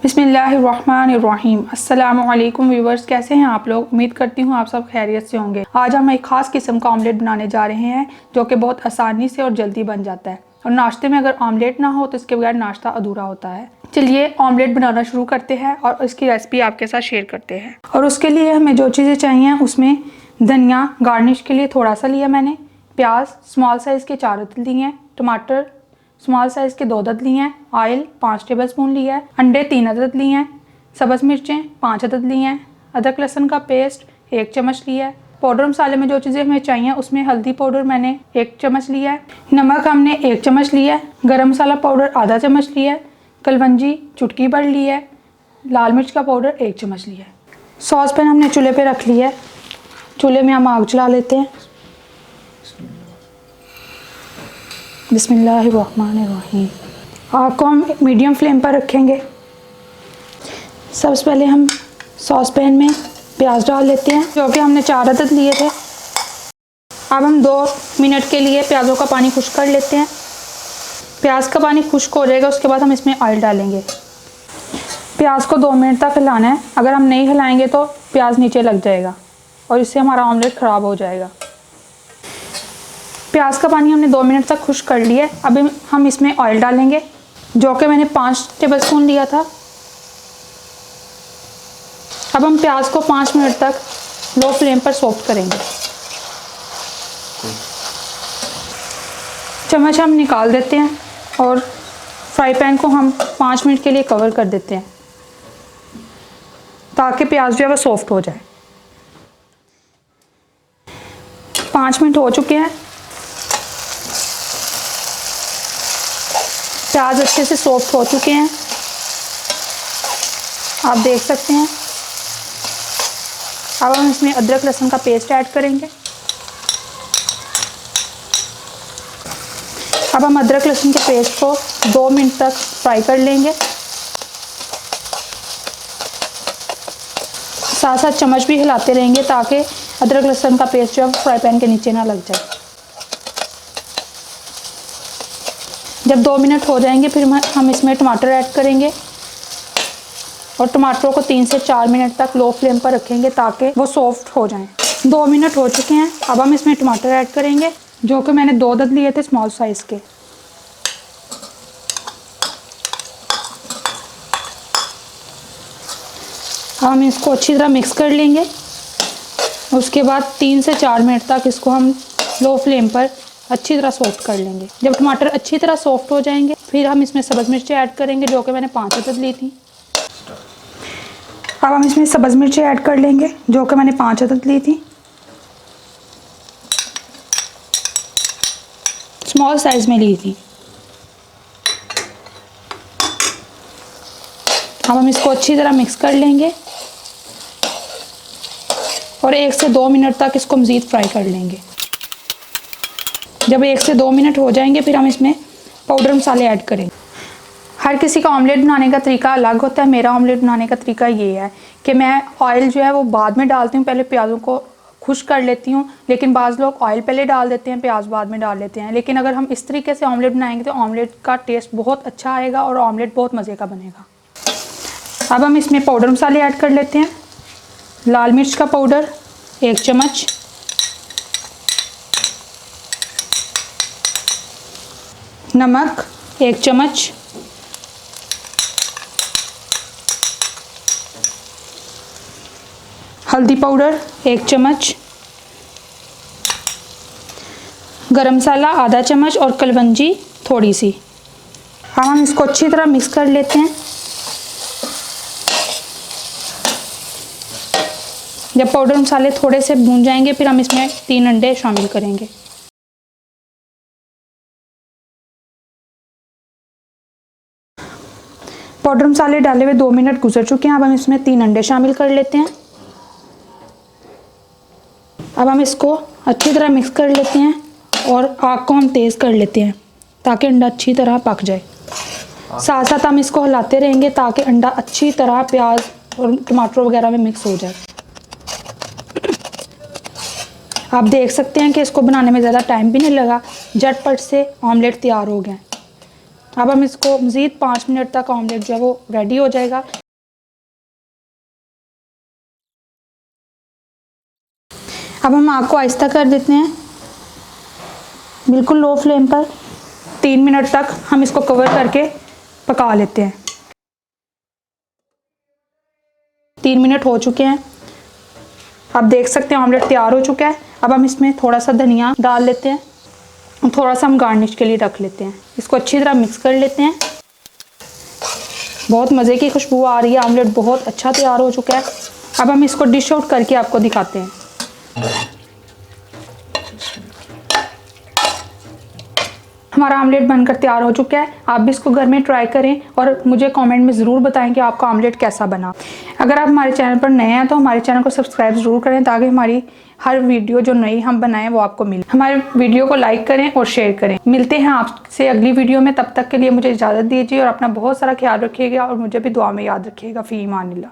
बिस्मिल्लाहिर्रहमानिर्रहीम। अस्सलामुअलैकुम व्यूवर्स, कैसे हैं आप लोग। उम्मीद करती हूँ आप सब खैरियत से होंगे। आज हम एक ख़ास किस्म का ऑमलेट बनाने जा रहे हैं जो कि बहुत आसानी से और जल्दी बन जाता है। और नाश्ते में अगर ऑमलेट ना हो तो इसके बगैर नाश्ता अधूरा होता है। चलिए ऑमलेट बनाना शुरू करते हैं और इसकी रेसिपी आपके साथ शेयर करते हैं। और उसके लिए हमें जो चीज़ें चाहिए उसमें धनिया गार्निश के लिए थोड़ा सा लिया मैंने, प्याज स्मॉल साइज़ के 4 अदद लिए हैं, टमाटर स्मॉल साइज़ के 2 अदद लिए हैं, ऑयल 5 टेबलस्पून लिया है, अंडे 3 अदद लिए हैं, सब्ज़ मिर्चें 5 अदद लिए हैं, अदरक लहसुन का पेस्ट 1 चम्मच लिया है। पाउडर मसाले में जो चीज़ें हमें चाहिए उसमें हल्दी पाउडर मैंने 1 चम्मच लिया है, नमक हमने 1 चम्मच लिया है, गरम मसाला पाउडर आधा चम्मच लिया है, कलवंजी चुटकी भर ली है, लाल मिर्च का पाउडर 1 चम्मच लिया है। सॉस पैन हमने चूल्हे पे रख लिया है। चूल्हे में हम आग जला लेते हैं। बिस्मिल्लाहिर्रहमानिर्रहीम। आग को हम मीडियम फ्लेम पर रखेंगे। सबसे पहले हम सॉस पैन में प्याज डाल लेते हैं जो कि हमने 4 अदद लिए थे। अब हम 2 मिनट के लिए प्याज़ों का पानी खुश्क कर लेते हैं। प्याज का पानी खुश्क हो जाएगा उसके बाद हम इसमें ऑयल डालेंगे। प्याज को 2 मिनट तक हिलाना है। अगर हम नहीं हिलाएंगे तो प्याज नीचे लग जाएगा और इससे हमारा ऑमलेट ख़राब हो जाएगा। प्याज का पानी हमने 2 मिनट तक खुश्क कर लिया है। अभी हम इसमें ऑयल डालेंगे जो कि मैंने 5 टेबलस्पून लिया था। अब हम प्याज को 5 मिनट तक लो फ्लेम पर सॉफ्ट करेंगे। चम्मच हम निकाल देते हैं और फ्राई पैन को हम 5 मिनट के लिए कवर कर देते हैं ताकि प्याज जो है वो सॉफ्ट हो जाए। 5 मिनट हो चुके हैं। प्याज अच्छे से सॉफ्ट हो चुके हैं, आप देख सकते हैं। अब हम इसमें अदरक लहसुन का पेस्ट ऐड करेंगे। अब हम अदरक लहसुन के पेस्ट को 2 मिनट तक फ्राई कर लेंगे। साथ साथ चम्मच भी हिलाते रहेंगे ताकि अदरक लहसुन का पेस्ट जो है फ्राई पैन के नीचे ना लग जाए। जब 2 मिनट हो जाएंगे फिर हम इसमें टमाटर ऐड करेंगे और टमाटरों को 3 से 4 मिनट तक लो फ्लेम पर रखेंगे ताकि वो सॉफ्ट हो जाएं। 2 मिनट हो चुके हैं। अब हम इसमें टमाटर ऐड करेंगे जो कि मैंने 2 अदद लिए थे स्मॉल साइज़ के। हम इसको अच्छी तरह मिक्स कर लेंगे। उसके बाद 3 से 4 मिनट तक इसको हम लो फ्लेम पर अच्छी तरह सॉफ्ट कर लेंगे। जब टमाटर अच्छी तरह सॉफ्ट हो जाएंगे फिर हम इसमें सब्ज़ मिर्चें ऐड करेंगे जो कि मैंने 5 अदद ली थी। अब हम इसमें सब्ज़ मिर्चें ऐड कर लेंगे जो कि मैंने 5 अदद ली थी, स्मॉल साइज़ में ली थी। अब हम इसको अच्छी तरह मिक्स कर लेंगे और 1 से 2 मिनट तक इसको मज़ीद फ्राई कर लेंगे। जब 1 से 2 मिनट हो जाएंगे फिर हम इसमें पाउडर मसाले ऐड करेंगे। हर किसी का ऑमलेट बनाने का तरीका अलग होता है। मेरा ऑमलेट बनाने का तरीका ये है कि मैं ऑयल जो है वो बाद में डालती हूँ, पहले प्याज़ों को खुश्क कर लेती हूँ। लेकिन बाज़ लोग ऑयल पहले डाल देते हैं, प्याज बाद में डाल लेते हैं। लेकिन अगर हम इस तरीके से ऑमलेट बनाएंगे तो ऑमलेट का टेस्ट बहुत अच्छा आएगा और ऑमलेट बहुत मज़े का बनेगा। अब हम इसमें पाउडर मसाले ऐड कर लेते हैं। लाल मिर्च का पाउडर 1 चम्मच, नमक 1 चम्मच, हल्दी पाउडर 1 चम्मच, गरम मसाला आधा चम्मच और कलवंजी थोड़ी सी। अब हम इसको अच्छी तरह मिक्स कर लेते हैं। जब पाउडर मसाले थोड़े से भून जाएंगे फिर हम इसमें 3 अंडे शामिल करेंगे। पाउडर मसाले डाले हुए 2 मिनट गुजर चुके हैं। अब हम इसमें 3 अंडे शामिल कर लेते हैं। अब हम इसको अच्छी तरह मिक्स कर लेते हैं और आग को हम तेज़ कर लेते हैं ताकि अंडा अच्छी तरह पक जाए। साथ साथ हम इसको हिलाते रहेंगे ताकि अंडा अच्छी तरह प्याज और टमाटर वगैरह में मिक्स हो जाए। आप देख सकते हैं कि इसको बनाने में ज़्यादा टाइम भी नहीं लगा, झटपट से ऑमलेट तैयार हो गया। अब हम इसको मज़ीद 5 मिनट तक ऑमलेट जो है वो रेडी हो जाएगा। अब हम आग को आहिस्ता कर देते हैं, बिल्कुल लो फ्लेम पर। 3 मिनट तक हम इसको कवर करके पका लेते हैं। 3 मिनट हो चुके हैं, आप देख सकते हैं ऑमलेट तैयार हो चुका है। अब हम इसमें थोड़ा सा धनिया डाल लेते हैं, थोड़ा सा हम गार्निश के लिए रख लेते हैं। इसको अच्छी तरह मिक्स कर लेते हैं। बहुत मज़े की खुशबू आ रही है, ऑमलेट बहुत अच्छा तैयार हो चुका है। अब हम इसको डिश आउट करके आपको दिखाते हैं। हमारा ऑमलेट बनकर तैयार हो चुका है। आप भी इसको घर में ट्राई करें और मुझे कमेंट में ज़रूर बताएं कि आपका ऑमलेट कैसा बना। अगर आप हमारे चैनल पर नए हैं तो हमारे चैनल को सब्सक्राइब ज़रूर करें ताकि हमारी हर वीडियो जो नई हम बनाएं वो आपको मिले। हमारे वीडियो को लाइक करें और शेयर करें। मिलते हैं आपसे अगली वीडियो में, तब तक के लिए मुझे इजाज़त दीजिए और अपना बहुत सारा ख्याल रखिएगा और मुझे भी दुआ में याद रखिएगा। फ़ी ईमानिल्लाह।